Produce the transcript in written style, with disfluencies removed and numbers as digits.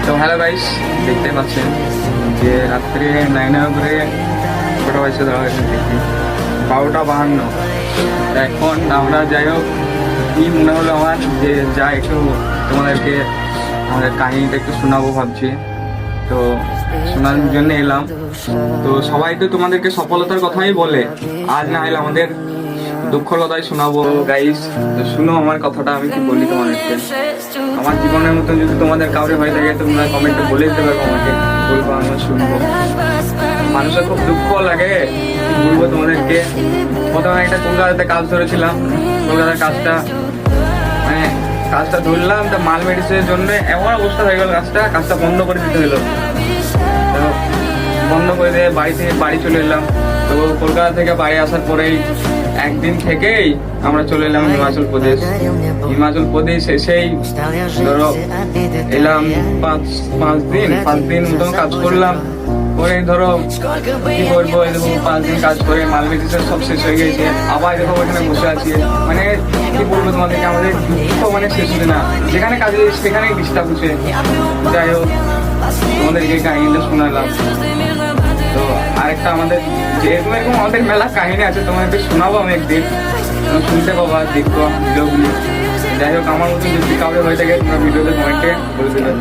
তো hello guys, দেখতে পাচ্ছেন যে রাত্রে 9 করে কটা বাজছে ধরা হয়েছে দেখি 12:52। এখন আমরা যাই হোক, কি মনে হলো আমার যে যা একটু তোমাদেরকে আমাদের কাহিনীটা একটু শোনাবো ভাবছি। তো শোনার জন্য এলাম। তো সবাই তো তোমাদেরকে সফলতার কথাই বলে, আজ না হলে আমাদের দুঃখর কথাই শোনাবো গাইস। তো শুনো আমার কথাটা, আমি কি বলি তোমাদেরকে। আমার জীবনের মতো যদি তোমাদের কাউরে হয়ে থাকে তোমরা কমেন্টে বলে দিতে পারবো আমাকে, বলবো আমরা শুনবো। মানুষের খুব দুঃখ লাগে, বলবো তোমাদেরকে। প্রথমে একটা কলকাতাতে কাজ ধরেছিলাম, কলকাতার কাজটা মানে কাজটা ধরলাম, তা মাল মেডিসিনের জন্য এমন অবস্থা হয়ে গেল, কাজটা বন্ধ করে দিতে হলো। তো বন্ধ করে দিয়ে বাড়ি চলে এলাম। তো কলকাতা থেকে বাড়ি আসার পরেই একদিন থেকেই আমরা চলে এলাম হিমাচল প্রদেশ। এসেই ধরো এলাম পাঁচ দিন মতন কাজ করলাম। করে ধরো কি করবো, এরকম 5 দিন কাজ করে মাল মেডিসিন সব শেষ হয়ে গেছে। আবার দেখো ওখানে বসে আছি, মানে কি বলবো তোমাদেরকে, আমাদের দুঃখ মানে শেষ হচ্ছে না। যেখানে কাজে সেখানেই ডিস্টার্ব হচ্ছে। যাই হোক, তোমাদেরকে কাহিনীটা শোনালাম। তো আরেকটা আমাদের যেরকম এরকম আমাদের মেলা কাহিনী আছে, তোমাদেরকে শোনাবো আমি একদিন, শুনতে পাবো আর দেখবো ভিডিওগুলি। যাই হোক, আমার মতন যদি কাউরে হয়ে থাকে তোমরা ভিডিওতে কমেন্টে বলে দেবে।